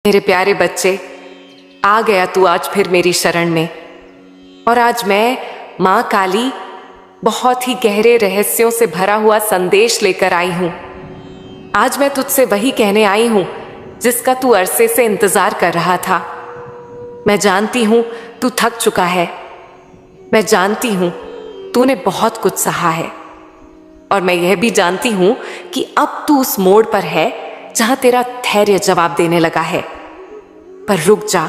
मेरे प्यारे बच्चे, आ गया तू आज फिर मेरी शरण में। और आज मैं माँ काली बहुत ही गहरे रहस्यों से भरा हुआ संदेश लेकर आई हूँ। आज मैं तुझसे वही कहने आई हूँ जिसका तू अरसे से इंतजार कर रहा था। मैं जानती हूँ तू थक चुका है। मैं जानती हूँ तूने बहुत कुछ सहा है। और मैं यह भी जानती हूँ कि अब तू उस मोड़ पर है जहां तेरा धैर्य जवाब देने लगा है। पर रुक जा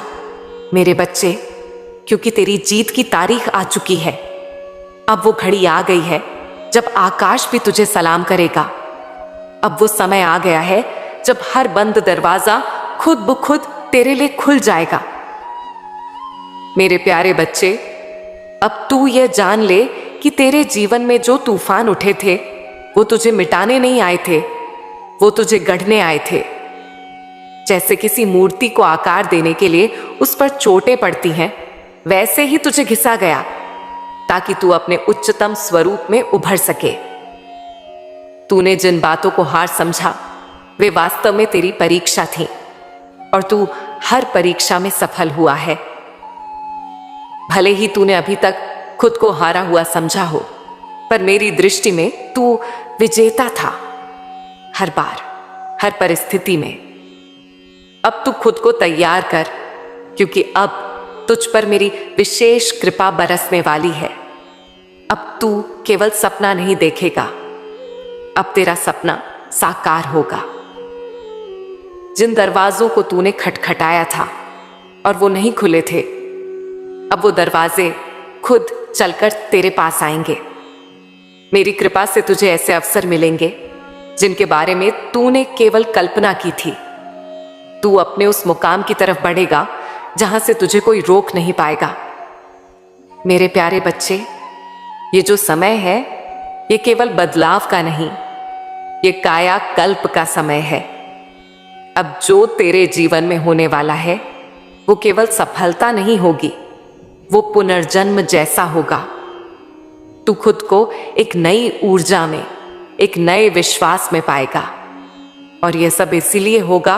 मेरे बच्चे, क्योंकि तेरी जीत की तारीख आ चुकी है। अब वो घड़ी आ गई है जब आकाश भी तुझे सलाम करेगा। अब वो समय आ गया है जब हर बंद दरवाजा खुद ब खुद तेरे लिए खुल जाएगा। मेरे प्यारे बच्चे, अब तू यह जान ले कि तेरे जीवन में जो तूफान उठे थे वो तुझे मिटाने नहीं आए थे, वो तुझे गढ़ने आए थे। जैसे किसी मूर्ति को आकार देने के लिए उस पर चोटें पड़ती हैं, वैसे ही तुझे घिसा गया ताकि तू अपने उच्चतम स्वरूप में उभर सके। तूने जिन बातों को हार समझा वे वास्तव में तेरी परीक्षा थी, और तू हर परीक्षा में सफल हुआ है। भले ही तूने अभी तक खुद को हारा हुआ समझा हो, पर मेरी दृष्टि में तू विजेता था। हर बार, हर परिस्थिति में। अब तू खुद को तैयार कर, क्योंकि अब तुझ पर मेरी विशेष कृपा बरसने वाली है। अब तू केवल सपना नहीं देखेगा, अब तेरा सपना साकार होगा। जिन दरवाजों को तूने खटखटाया था और वो नहीं खुले थे, अब वो दरवाजे खुद चलकर तेरे पास आएंगे। मेरी कृपा से तुझे ऐसे अवसर मिलेंगे जिनके बारे में तूने केवल कल्पना की थी। तू अपने उस मुकाम की तरफ बढ़ेगा जहां से तुझे कोई रोक नहीं पाएगा। मेरे प्यारे बच्चे, ये जो समय है ये केवल बदलाव का नहीं, ये कायाकल्प का समय है। अब जो तेरे जीवन में होने वाला है वो केवल सफलता नहीं होगी, वो पुनर्जन्म जैसा होगा। तू खुद को एक नई ऊर्जा में, एक नए विश्वास में पाएगा। और यह सब इसीलिए होगा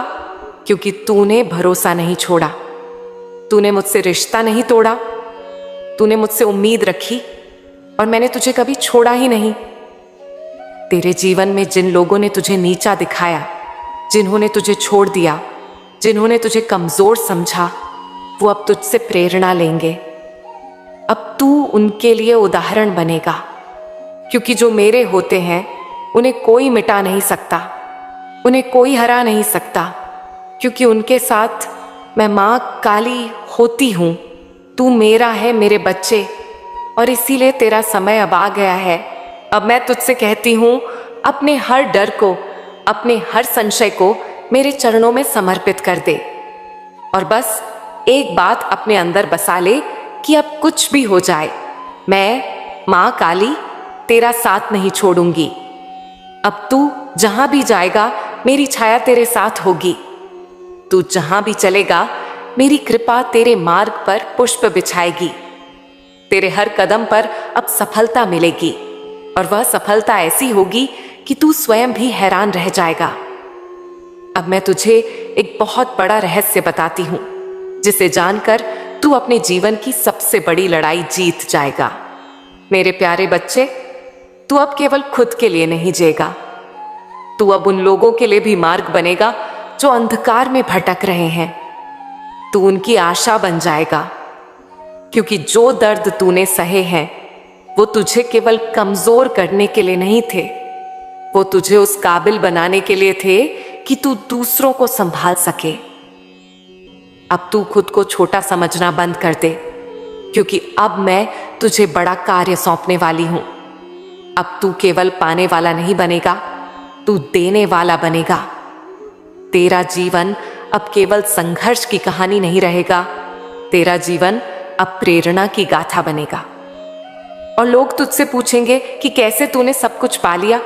क्योंकि तूने भरोसा नहीं छोड़ा, तूने मुझसे रिश्ता नहीं तोड़ा, तूने मुझसे उम्मीद रखी और मैंने तुझे कभी छोड़ा ही नहीं। तेरे जीवन में जिन लोगों ने तुझे नीचा दिखाया, जिन्होंने तुझे छोड़ दिया, जिन्होंने तुझे कमजोर समझा, वो अब तुझसे प्रेरणा लेंगे। अब तू उनके लिए उदाहरण बनेगा, क्योंकि जो मेरे होते हैं उन्हें कोई मिटा नहीं सकता, उन्हें कोई हरा नहीं सकता, क्योंकि उनके साथ मैं माँ काली होती हूँ। तू मेरा है मेरे बच्चे, और इसीलिए तेरा समय अब आ गया है। अब मैं तुझसे कहती हूँ, अपने हर डर को, अपने हर संशय को मेरे चरणों में समर्पित कर दे, और बस एक बात अपने अंदर बसा ले कि अब कुछ भी हो जाए, मैं माँ काली तेरा साथ नहीं छोड़ूंगी। अब तू जहां भी जाएगा मेरी छाया तेरे साथ होगी। तू जहां भी चलेगा मेरी कृपा तेरे मार्ग पर पुष्प बिछाएगी। तेरे हर कदम पर अब सफलता मिलेगी, और वह सफलता ऐसी होगी कि तू स्वयं भी हैरान रह जाएगा। अब मैं तुझे एक बहुत बड़ा रहस्य बताती हूं, जिसे जानकर तू अपने जीवन की सबसे बड़ी लड़ाई जीत जाएगा। मेरे प्यारे बच्चे, तू अब केवल खुद के लिए नहीं जिएगा, तू अब उन लोगों के लिए भी मार्ग बनेगा जो अंधकार में भटक रहे हैं। तू उनकी आशा बन जाएगा, क्योंकि जो दर्द तूने सहे हैं वो तुझे केवल कमजोर करने के लिए नहीं थे, वो तुझे उस काबिल बनाने के लिए थे कि तू दूसरों को संभाल सके। अब तू खुद को छोटा समझना बंद कर दे, क्योंकि अब मैं तुझे बड़ा कार्य सौंपने वाली हूं। अब तू केवल पाने वाला नहीं बनेगा, तू देने वाला बनेगा। तेरा जीवन अब केवल संघर्ष की कहानी नहीं रहेगा, तेरा जीवन अब प्रेरणा की गाथा बनेगा। और लोग तुझसे पूछेंगे कि कैसे तूने सब कुछ पा लिया।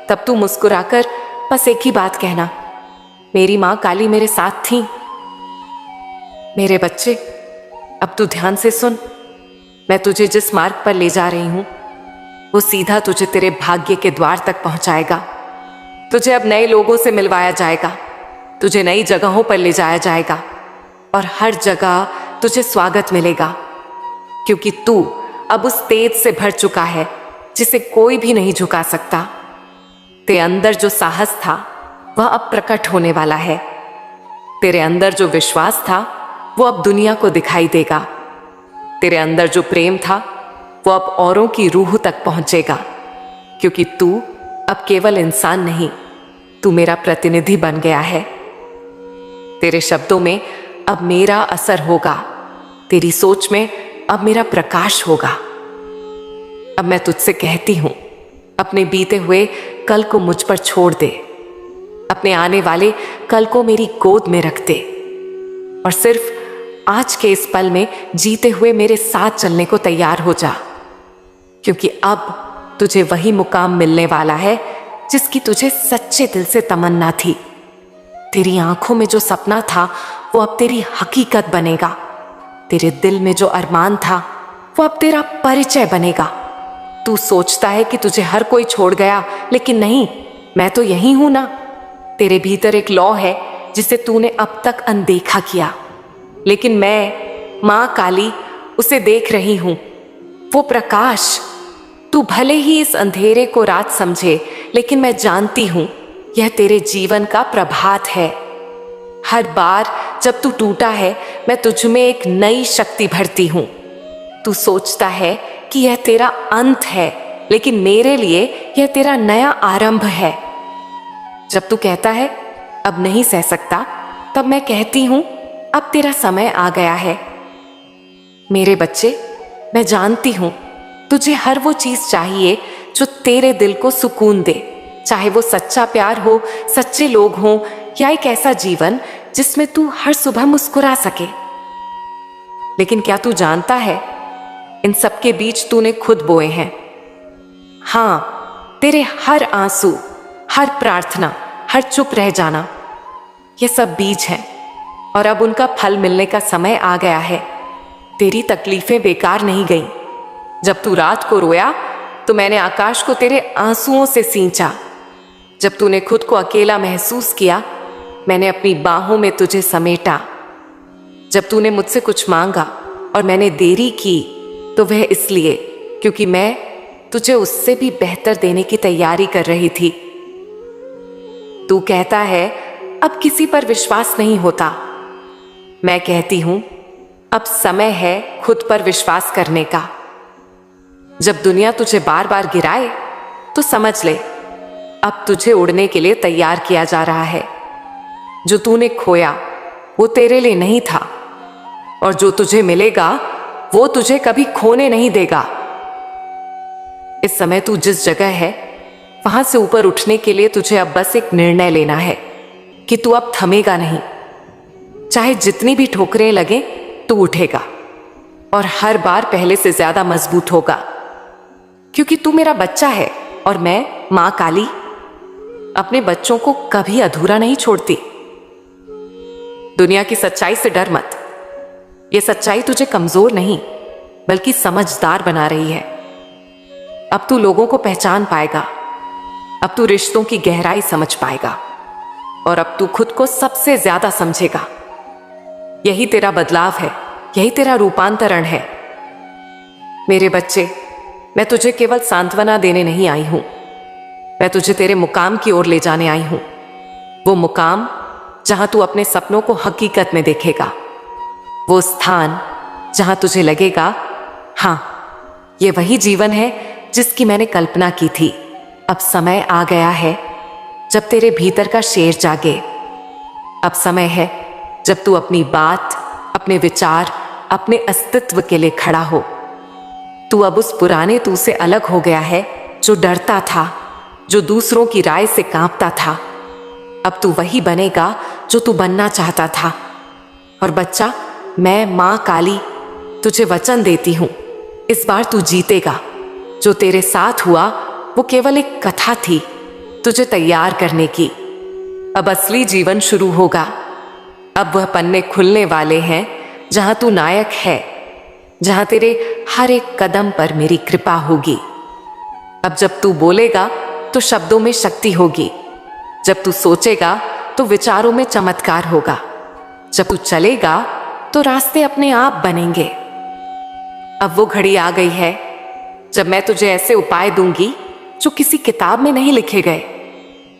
तब तू मुस्कुराकर बस एक ही बात कहना, मेरी माँ काली मेरे साथ थी। मेरे बच्चे, अब तू ध्यान से सुन। मैं तुझे जिस मार्ग पर ले जा रही हूं वो सीधा तुझे तेरे भाग्य के द्वार तक पहुंचाएगा। तुझे अब नए लोगों से मिलवाया जाएगा, तुझे नई जगहों पर ले जाया जाएगा और हर जगह तुझे स्वागत मिलेगा, क्योंकि तू अब उस तेज से भर चुका है जिसे कोई भी नहीं झुका सकता। तेरे अंदर जो साहस था वह अब प्रकट होने वाला है। तेरे अंदर जो विश्वास था वो अब दुनिया को दिखाई देगा। तेरे अंदर जो प्रेम था वो अब औरों की रूह तक पहुंचेगा, क्योंकि तू अब केवल इंसान नहीं, तू मेरा प्रतिनिधि बन गया है। तेरे शब्दों में अब मेरा असर होगा, तेरी सोच में अब मेरा प्रकाश होगा। अब मैं तुझसे कहती हूं, अपने बीते हुए कल को मुझ पर छोड़ दे, अपने आने वाले कल को मेरी गोद में रख दे और सिर्फ आज के इस पल में जीते हुए मेरे साथ चलने को तैयार हो जा, क्योंकि अब तुझे वही मुकाम मिलने वाला है जिसकी तुझे सच्चे दिल से तमन्ना थी। तेरी आंखों में जो सपना था वो अब तेरी हकीकत बनेगा। तेरे दिल में जो अरमान था वो अब तेरा परिचय बनेगा। तू सोचता है कि तुझे हर कोई छोड़ गया, लेकिन नहीं, मैं तो यही हूं ना। तेरे भीतर एक लौ है जिसे तूने अब तक अनदेखा किया, लेकिन मैं, मां काली, उसे देख रही हूं। वो प्रकाश, तू भले ही इस अंधेरे को रात समझे, लेकिन मैं जानती हूं यह तेरे जीवन का प्रभात है। हर बार जब तू टूटा है, मैं तुझ में एक नई शक्ति भरती हूं। तू सोचता है कि यह तेरा अंत है, लेकिन मेरे लिए यह तेरा नया आरंभ है। जब तू कहता है अब नहीं सह सकता, तब मैं कहती हूं अब तेरा समय आ गया है। मेरे बच्चे, मैं जानती हूं तुझे हर वो चीज चाहिए जो तेरे दिल को सुकून दे, चाहे वो सच्चा प्यार हो, सच्चे लोग हों, या एक ऐसा जीवन जिसमें तू हर सुबह मुस्कुरा सके। लेकिन क्या तू जानता है, इन सब के बीज तूने खुद बोए हैं। हां, तेरे हर आंसू, हर प्रार्थना, हर चुप रह जाना, ये सब बीज हैं और अब उनका फल मिलने का समय आ गया है। तेरी तकलीफें बेकार नहीं गईं। जब तू रात को रोया तो मैंने आकाश को तेरे आंसुओं से सींचा। जब तूने खुद को अकेला महसूस किया, मैंने अपनी बाहों में तुझे समेटा। जब तूने मुझसे कुछ मांगा और मैंने देरी की, तो वह इसलिए क्योंकि मैं तुझे उससे भी बेहतर देने की तैयारी कर रही थी। तू कहता है अब किसी पर विश्वास नहीं होता। मैं कहती हूं अब समय है खुद पर विश्वास करने का। जब दुनिया तुझे बार बार गिराए तो समझ ले अब तुझे उड़ने के लिए तैयार किया जा रहा है। जो तूने खोया वो तेरे लिए नहीं था, और जो तुझे मिलेगा वो तुझे कभी खोने नहीं देगा। इस समय तू जिस जगह है वहां से ऊपर उठने के लिए तुझे अब बस एक निर्णय लेना है कि तू अब थमेगा नहीं। चाहे जितनी भी ठोकरें लगे, तू उठेगा और हर बार पहले से ज्यादा मजबूत होगा, क्योंकि तू मेरा बच्चा है और मैं, मां काली, अपने बच्चों को कभी अधूरा नहीं छोड़ती। दुनिया की सच्चाई से डर मत। ये सच्चाई तुझे कमजोर नहीं बल्कि समझदार बना रही है। अब तू लोगों को पहचान पाएगा, अब तू रिश्तों की गहराई समझ पाएगा और अब तू खुद को सबसे ज्यादा समझेगा। यही तेरा बदलाव है, यही तेरा रूपांतरण है। मेरे बच्चे, मैं तुझे केवल सांत्वना देने नहीं आई हूं, मैं तुझे तेरे मुकाम की ओर ले जाने आई हूं। वो मुकाम जहां तू अपने सपनों को हकीकत में देखेगा, वो स्थान जहां तुझे लगेगा हां, ये वही जीवन है जिसकी मैंने कल्पना की थी। अब समय आ गया है जब तेरे भीतर का शेर जागे। अब समय है जब तू अपनी बात, अपने विचार, अपने अस्तित्व के लिए खड़ा हो। तू अब उस पुराने तू से अलग हो गया है जो डरता था, जो दूसरों की राय से कांपता था। अब तू वही बनेगा जो तू बनना चाहता था। और बच्चा, मैं मां काली तुझे वचन देती हूं, इस बार तू जीतेगा। जो तेरे साथ हुआ वो केवल एक कथा थी तुझे तैयार करने की। अब असली जीवन शुरू होगा। अब वह पन्ने खुलने वाले हैं जहां तू नायक है, जहां तेरे हर एक कदम पर मेरी कृपा होगी। अब जब तू बोलेगा तो शब्दों में शक्ति होगी, जब तू सोचेगा तो विचारों में चमत्कार होगा। जब तू चलेगा तो रास्ते अपने आप बनेंगे। अब वो घड़ी आ गई है जब मैं तुझे ऐसे उपाय दूंगी जो किसी किताब में नहीं लिखे गए,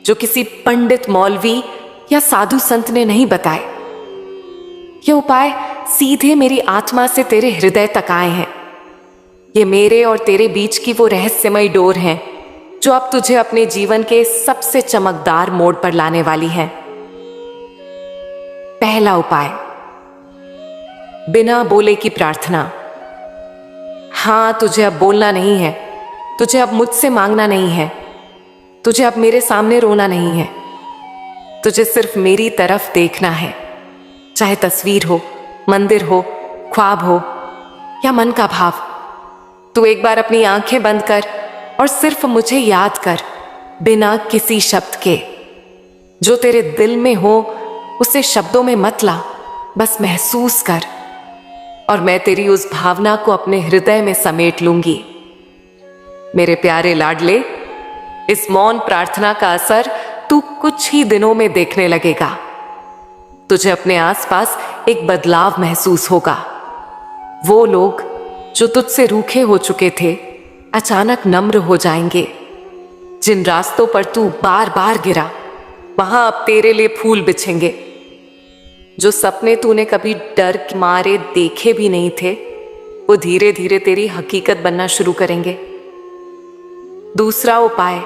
जो किसी पंडित मौलवी या साधु संत ने नहीं बताए। ये उपाय सीधे मेरी आत्मा से तेरे हृदय तक आए हैं। ये मेरे और तेरे बीच की वो रहस्यमयी डोर है जो अब तुझे अपने जीवन के सबसे चमकदार मोड़ पर लाने वाली है। पहला उपाय, बिना बोले की प्रार्थना। हां, तुझे अब बोलना नहीं है, तुझे अब मुझसे मांगना नहीं है, तुझे अब मेरे सामने रोना नहीं है। तुझे सिर्फ मेरी तरफ देखना है, चाहे तस्वीर हो, मंदिर हो, ख्वाब हो या मन का भाव। तू एक बार अपनी आंखें बंद कर और सिर्फ मुझे याद कर, बिना किसी शब्द के। जो तेरे दिल में हो उसे शब्दों में मत ला, बस महसूस कर, और मैं तेरी उस भावना को अपने हृदय में समेट लूंगी। मेरे प्यारे लाडले, इस मौन प्रार्थना का असर तू कुछ ही दिनों में देखने लगेगा। तुझे अपने आसपास एक बदलाव महसूस होगा। वो लोग जो तुझसे रूखे हो चुके थे अचानक नम्र हो जाएंगे। जिन रास्तों पर तू बार बार गिरा, वहां अब तेरे लिए फूल बिछेंगे। जो सपने तूने कभी डर के मारे देखे भी नहीं थे, वो धीरे धीरे तेरी हकीकत बनना शुरू करेंगे। दूसरा उपाय,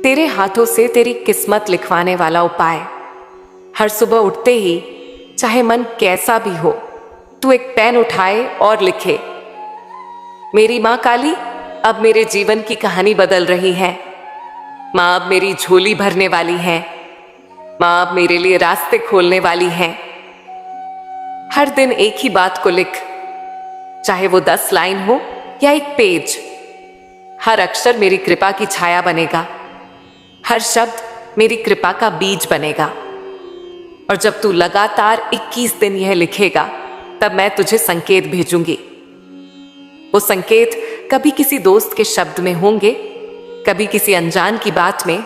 तेरे हाथों से तेरी किस्मत लिखवाने वाला उपाय। हर सुबह उठते ही, चाहे मन कैसा भी हो, तू एक पेन उठाए और लिखे, मेरी माँ काली अब मेरे जीवन की कहानी बदल रही है। माँ अब मेरी झोली भरने वाली है। माँ अब मेरे लिए रास्ते खोलने वाली है। हर दिन एक ही बात को लिख, चाहे वो 10 लाइन हो या एक पेज। हर अक्षर मेरी कृपा की छाया बनेगा, हर शब्द मेरी कृपा का बीज बनेगा। और जब तू लगातार 21 दिन यह लिखेगा, तब मैं तुझे संकेत भेजूंगी। वो संकेत कभी किसी दोस्त के शब्द में होंगे, कभी किसी अनजान की बात में,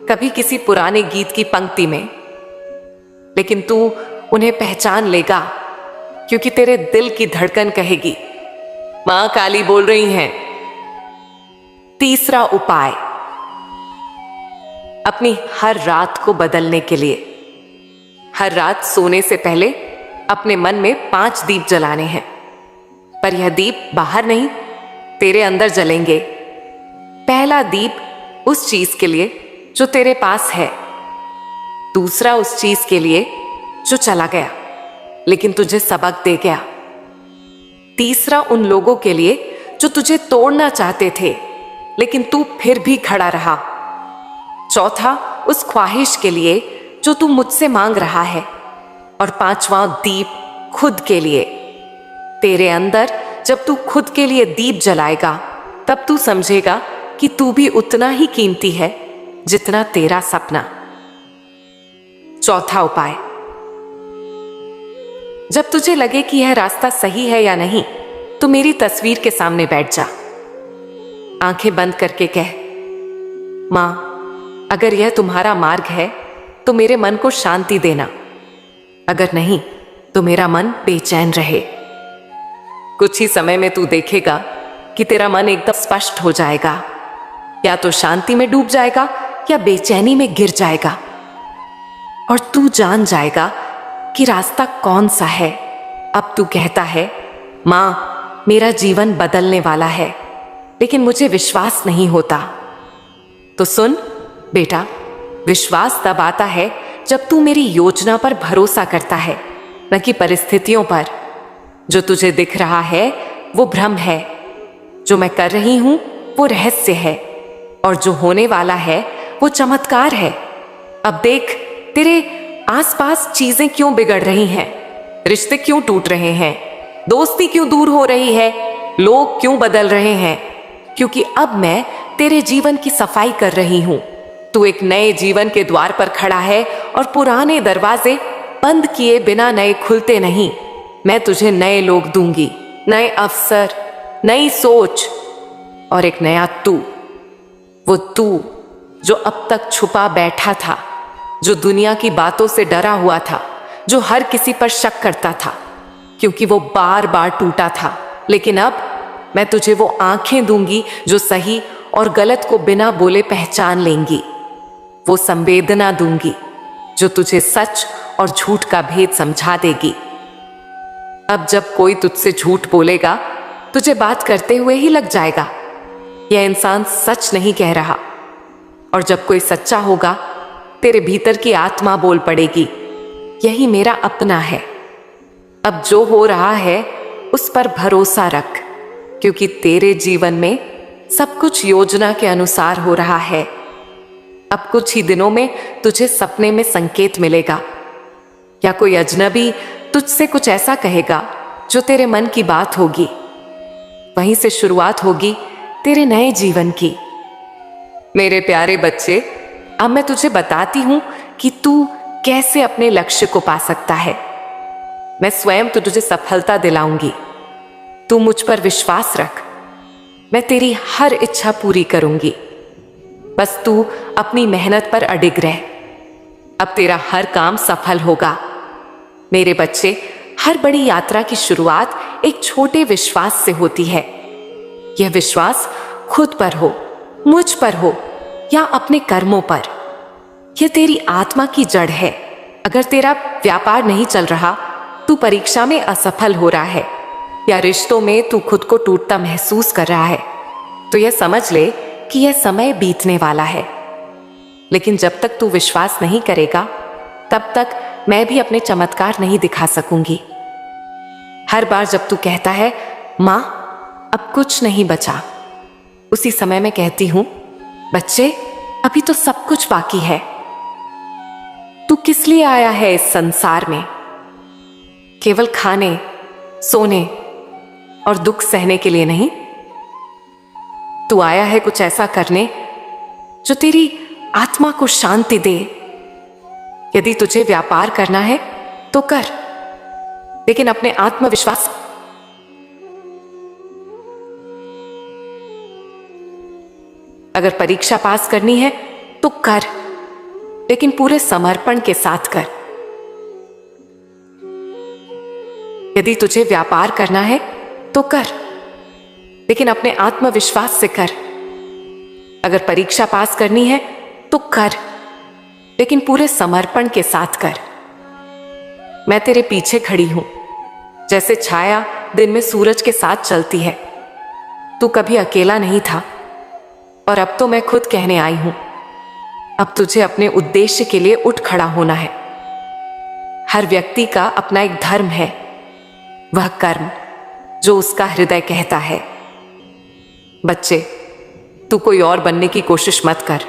कभी किसी पुराने गीत की पंक्ति में, लेकिन तू उन्हें पहचान लेगा, क्योंकि तेरे दिल की धड़कन कहेगी, मां काली बोल रही हैं। तीसरा उपाय, अपनी हर रात को बदलने के लिए। हर रात सोने से पहले अपने मन में 5 दीप जलाने हैं, पर यह दीप बाहर नहीं, तेरे अंदर जलेंगे। पहला दीप उस चीज के लिए जो तेरे पास है, दूसरा उस चीज के लिए जो चला गया लेकिन तुझे सबक दे गया, तीसरा उन लोगों के लिए जो तुझे तोड़ना चाहते थे लेकिन तू फिर भी खड़ा रहा, चौथा उस ख्वाहिश के लिए जो तू मुझसे मांग रहा है, और 5वां दीप खुद के लिए। तेरे अंदर जब तू खुद के लिए दीप जलाएगा, तब तू समझेगा कि तू भी उतना ही कीमती है जितना तेरा सपना। चौथा उपाय, जब तुझे लगे कि यह रास्ता सही है या नहीं, तो मेरी तस्वीर के सामने बैठ जा। आंखें बंद करके कह, मां, अगर यह तुम्हारा मार्ग है तो मेरे मन को शांति देना, अगर नहीं तो मेरा मन बेचैन रहे। कुछ ही समय में तू देखेगा कि तेरा मन एकदम स्पष्ट हो जाएगा, या तो शांति में डूब जाएगा या बेचैनी में गिर जाएगा, और तू जान जाएगा कि रास्ता कौन सा है। अब तू कहता है, मां, मेरा जीवन बदलने वाला है, लेकिन मुझे विश्वास नहीं होता। तो सुन बेटा, विश्वास तब आता है जब तू मेरी योजना पर भरोसा करता है, न कि परिस्थितियों पर। जो तुझे दिख रहा है वो भ्रम है, जो मैं कर रही हूं वो रहस्य है, और जो होने वाला है वो चमत्कार है। अब देख, तेरे आसपास चीजें क्यों बिगड़ रही हैं, रिश्ते क्यों टूट रहे हैं, दोस्ती क्यों दूर हो रही है, लोग क्यों बदल रहे हैं, क्योंकि अब मैं तेरे जीवन की सफाई कर रही हूं। तू एक नए जीवन के द्वार पर खड़ा है, और पुराने दरवाजे बंद किए बिना नए खुलते नहीं। मैं तुझे नए लोग दूंगी, नए अवसर, नई सोच, और एक नया तू। वो तू जो अब तक छुपा बैठा था, जो दुनिया की बातों से डरा हुआ था, जो हर किसी पर शक करता था क्योंकि वो बार बार टूटा था। लेकिन अब मैं तुझे वो आंखें दूंगी जो सही और गलत को बिना बोले पहचान लेंगी। वो संवेदना दूंगी जो तुझे सच और झूठ का भेद समझा देगी। अब जब कोई तुझसे झूठ बोलेगा, तुझे बात करते हुए ही लग जाएगा यह इंसान सच नहीं कह रहा। और जब कोई सच्चा होगा, तेरे भीतर की आत्मा बोल पड़ेगी, यही मेरा अपना है। अब जो हो रहा है उस पर भरोसा रख, क्योंकि तेरे जीवन में सब कुछ योजना के अनुसार हो रहा है। अब कुछ ही दिनों में तुझे सपने में संकेत मिलेगा, या कोई अजनबी तुझसे कुछ ऐसा कहेगा जो तेरे मन की बात होगी। वहीं से शुरुआत होगी तेरे नए जीवन की। मेरे प्यारे बच्चे, अब मैं तुझे बताती हूं कि तू कैसे अपने लक्ष्य को पा सकता है। मैं स्वयं तुझे सफलता दिलाऊंगी। तू मुझ पर विश्वास रख, मैं तेरी हर इच्छा पूरी करूंगी। बस तू अपनी मेहनत पर अडिग रह। अब तेरा हर काम सफल होगा। मेरे बच्चे, हर बड़ी यात्रा की शुरुआत एक छोटे विश्वास से होती है। यह विश्वास खुद पर हो, मुझ पर हो या अपने कर्मों पर। यह तेरी आत्मा की जड़ है। अगर तेरा व्यापार नहीं चल रहा, तू परीक्षा में असफल हो रहा है या रिश्तों में तू खुद को टूटता महसूस कर रहा है, तो यह समझ ले कि यह समय बीतने वाला है। लेकिन जब तक तू विश्वास नहीं करेगा, तब तक मैं भी अपने चमत्कार नहीं दिखा सकूंगी। हर बार जब तू कहता है, मां अब कुछ नहीं बचा, उसी समय मैं कहती हूं, बच्चे अभी तो सब कुछ बाकी है। तू किस लिए आया है इस संसार में? केवल खाने, सोने और दुख सहने के लिए नहीं। तू आया है कुछ ऐसा करने जो तेरी आत्मा को शांति दे। यदि तुझे व्यापार करना है तो कर, लेकिन अपने आत्मविश्वास। अगर परीक्षा पास करनी है तो कर, लेकिन पूरे समर्पण के साथ कर। यदि तुझे व्यापार करना है तो कर, लेकिन अपने आत्मविश्वास से कर। अगर परीक्षा पास करनी है तो कर, लेकिन पूरे समर्पण के साथ कर। मैं तेरे पीछे खड़ी हूं, जैसे छाया दिन में सूरज के साथ चलती है। तू कभी अकेला नहीं था, और अब तो मैं खुद कहने आई हूं, अब तुझे अपने उद्देश्य के लिए उठ खड़ा होना है। हर व्यक्ति का अपना एक धर्म है, वह कर्म जो उसका हृदय कहता है। बच्चे, तू कोई और बनने की कोशिश मत कर।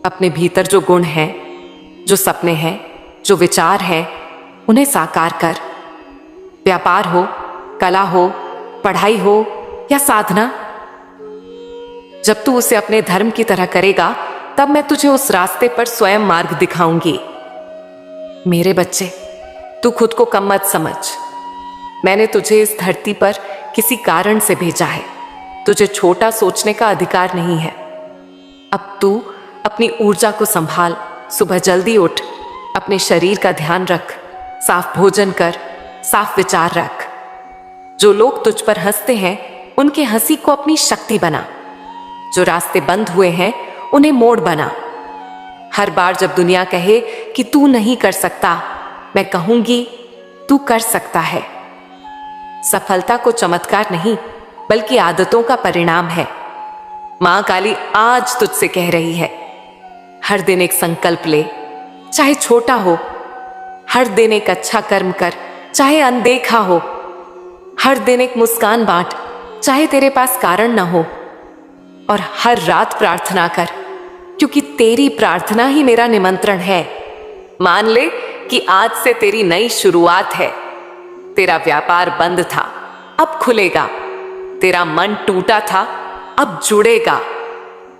अपने भीतर जो गुण हैं, जो सपने हैं, जो विचार हैं, उन्हें साकार कर। व्यापार हो, कला हो, पढ़ाई हो या साधना, जब तू उसे अपने धर्म की तरह करेगा, तब मैं तुझे उस रास्ते पर स्वयं मार्ग दिखाऊंगी। मेरे बच्चे, तू खुद को कम मत समझ। मैंने तुझे इस धरती पर किसी कारण से भेजा है। तुझे छोटा सोचने का अधिकार नहीं है। अब तू अपनी ऊर्जा को संभाल। सुबह जल्दी उठ, अपने शरीर का ध्यान रख, साफ भोजन कर, साफ विचार रख। जो लोग तुझ पर हंसते हैं, उनके हंसी को अपनी शक्ति बना। जो रास्ते बंद हुए हैं, उन्हें मोड़ बना। हर बार जब दुनिया कहे कि तू नहीं कर सकता, मैं कहूंगी तू कर सकता है। सफलता को चमत्कार नहीं, बल्कि आदतों का परिणाम है। मां काली आज तुझसे कह रही है, हर दिन एक संकल्प ले, चाहे छोटा हो। हर दिन एक अच्छा कर्म कर, चाहे अनदेखा हो। हर दिन एक मुस्कान बांट, चाहे तेरे पास कारण न हो। और हर रात प्रार्थना कर, क्योंकि तेरी प्रार्थना ही मेरा निमंत्रण है। मान ले कि आज से तेरी नई शुरुआत है। तेरा व्यापार बंद था, अब खुलेगा। तेरा मन टूटा था, अब जुड़ेगा।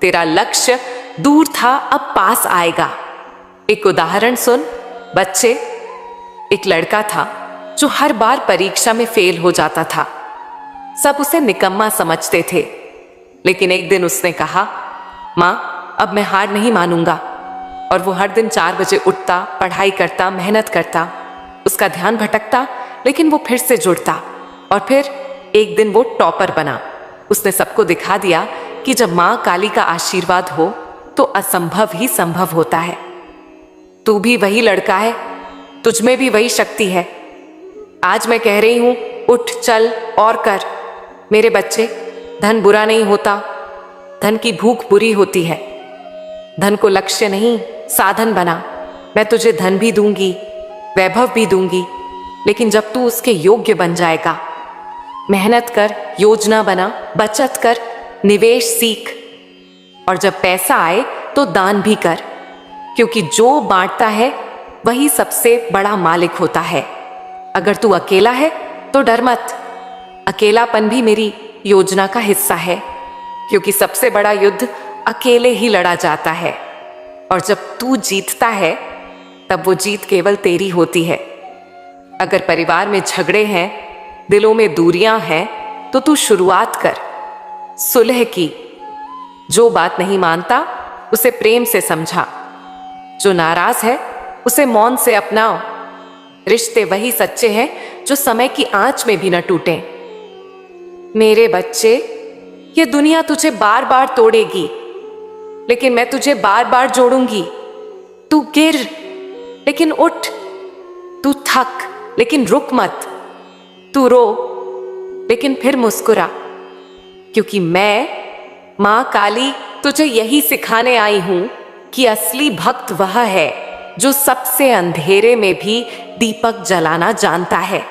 तेरा लक्ष्य दूर था, अब पास आएगा। एक उदाहरण सुन बच्चे। एक लड़का था जो हर बार परीक्षा में फेल हो जाता था। सब उसे निकम्मा समझते थे, लेकिन एक दिन उसने कहा, मां अब मैं हार नहीं मानूंगा। और वो हर दिन 4 बजे उठता, पढ़ाई करता, मेहनत करता। उसका ध्यान भटकता, लेकिन वो फिर से जुड़ता और फिर एक दिन वो टॉपर बना। उसने सबको दिखा दिया कि जब माँ काली का आशीर्वाद हो तो असंभव ही संभव होता है। तू भी वही लड़का है, तुझ में भी वही शक्ति है। आज मैं कह रही हूं, उठ, चल और कर। मेरे बच्चे, धन बुरा नहीं होता, धन की भूख बुरी होती है। धन को लक्ष्य नहीं, साधन बना। मैं तुझे धन भी दूंगी, वैभव भी दूंगी, लेकिन जब तू उसके योग्य बन जाएगा। मेहनत कर, योजना बना, बचत कर, निवेश सीख, और जब पैसा आए तो दान भी कर, क्योंकि जो बांटता है वही सबसे बड़ा मालिक होता है। अगर तू अकेला है तो डर मत, अकेलापन भी मेरी योजना का हिस्सा है, क्योंकि सबसे बड़ा युद्ध अकेले ही लड़ा जाता है। और जब तू जीतता है तब वो जीत केवल तेरी होती है। अगर परिवार में झगड़े हैं, दिलों में दूरियां हैं, तो तू शुरुआत कर सुलह की। जो बात नहीं मानता उसे प्रेम से समझा, जो नाराज है उसे मौन से अपनाओ। रिश्ते वही सच्चे हैं जो समय की आंच में भी न टूटें। मेरे बच्चे, ये दुनिया तुझे बार बार तोड़ेगी, लेकिन मैं तुझे बार बार जोड़ूंगी। तू गिर लेकिन उठ, तू थक लेकिन रुक मत, तू रो लेकिन फिर मुस्कुरा, क्योंकि मैं माँ काली तुझे यही सिखाने आई हूं कि असली भक्त वह है जो सबसे अंधेरे में भी दीपक जलाना जानता है।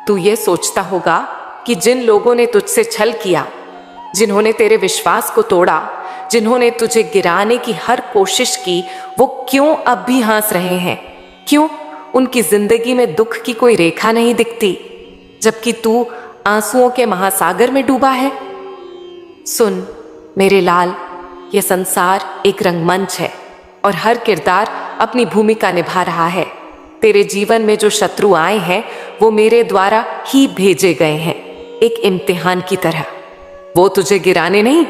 तू ये सोचता होगा कि जिन लोगों ने तुझसे छल किया, जिन्होंने तेरे विश्वास को तोड़ा, जिन्होंने तुझे गिराने की हर कोशिश की, वो क्यों अब भी हंस रहे हैं? क्यों उनकी जिंदगी में दुख की कोई रेखा नहीं दिखती, जबकि तू आंसुओं के महासागर में डूबा है? सुन मेरे लाल, ये संसार एक रंगमंच है और हर किरदार अपनी भूमिका निभा रहा है। तेरे जीवन में जो शत्रु आए हैं वो मेरे द्वारा ही भेजे गए हैं, एक इम्तिहान की तरह। वो तुझे गिराने नहीं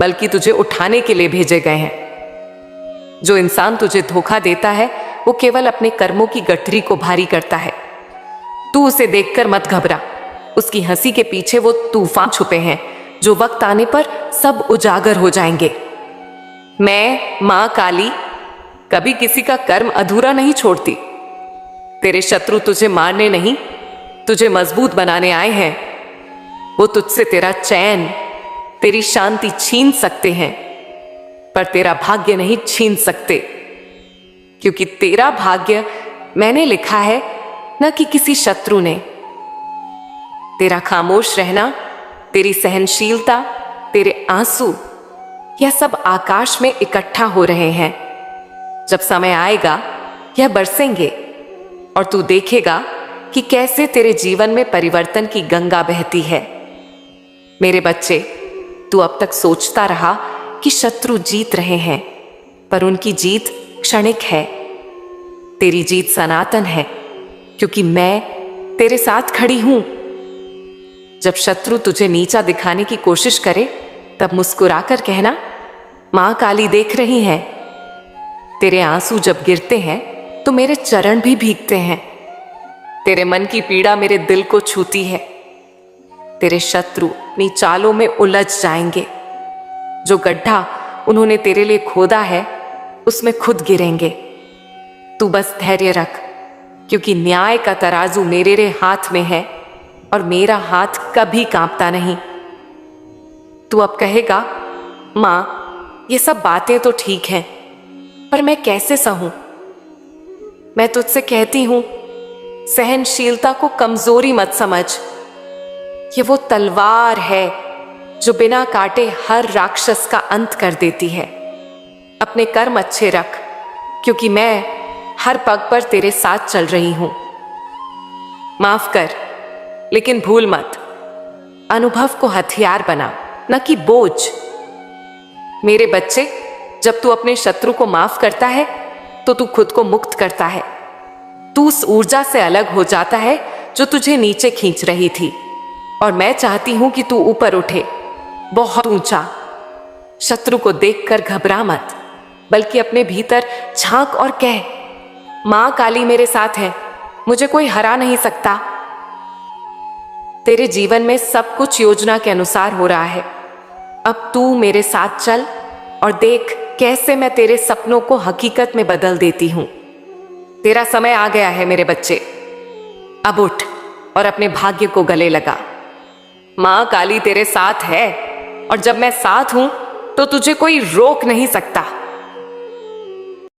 बल्कि तुझे उठाने के लिए भेजे गए हैं। जो इंसान तुझे धोखा देता है वो केवल अपने कर्मों की गठरी को भारी करता है। तू उसे देखकर मत घबरा, उसकी हंसी के पीछे वो तूफान छुपे हैं जो वक्त आने पर सब उजागर हो जाएंगे। मैं माँ काली कभी किसी का कर्म अधूरा नहीं छोड़ती। तेरे शत्रु तुझे मारने नहीं, तुझे मजबूत बनाने आए हैं। वो तुझसे तेरा चैन, तेरी शांति छीन सकते हैं, पर तेरा भाग्य नहीं छीन सकते, क्योंकि तेरा भाग्य मैंने लिखा है, न कि किसी शत्रु ने। तेरा खामोश रहना, तेरी सहनशीलता, तेरे आंसू, यह सब आकाश में इकट्ठा हो रहे हैं। जब समय आएगा यह बरसेंगे और तू देखेगा कि कैसे तेरे जीवन में परिवर्तन की गंगा बहती है। मेरे बच्चे, तू अब तक सोचता रहा कि शत्रु जीत रहे हैं, पर उनकी जीत क्षणिक है। तेरी जीत सनातन है, क्योंकि मैं तेरे साथ खड़ी हूं। जब शत्रु तुझे नीचा दिखाने की कोशिश करे तब मुस्कुराकर कहना, मां काली देख रही है। तेरे आंसू जब गिरते हैं तो मेरे चरण भी भीगते हैं। तेरे मन की पीड़ा मेरे दिल को छूती है। तेरे शत्रु अपनी चालों में उलझ जाएंगे। जो गड्ढा उन्होंने तेरे लिए खोदा है उसमें खुद गिरेंगे। तू बस धैर्य रख, क्योंकि न्याय का तराजू मेरे हाथ में है और मेरा हाथ कभी कांपता नहीं। तू अब कहेगा, मां ये सब बातें तो ठीक हैं, पर मैं कैसे सहूं? मैं तुझसे कहती हूं, सहनशीलता को कमजोरी मत समझ। ये वो तलवार है जो बिना काटे हर राक्षस का अंत कर देती है। अपने कर्म अच्छे रख, क्योंकि मैं हर पग पर तेरे साथ चल रही हूं। माफ कर, लेकिन भूल मत, अनुभव को हथियार बना, न कि बोझ। मेरे बच्चे, जब तू अपने शत्रु को माफ करता है तो तू खुद को मुक्त करता है। तू उस ऊर्जा से अलग हो जाता है जो तुझे नीचे खींच रही थी, और मैं चाहती हूं कि तू ऊपर उठे, बहुत ऊंचा। शत्रु को देखकर घबरा मत, बल्कि अपने भीतर झांक और कह, मां काली मेरे साथ है, मुझे कोई हरा नहीं सकता। तेरे जीवन में सब कुछ योजना के अनुसार हो रहा है। अब तू मेरे साथ चल और देख कैसे मैं तेरे सपनों को हकीकत में बदल देती हूं। तेरा समय आ गया है मेरे बच्चे, अब उठ और अपने भाग्य को गले लगा। मां काली तेरे साथ है और जब मैं साथ हूं तो तुझे कोई रोक नहीं सकता।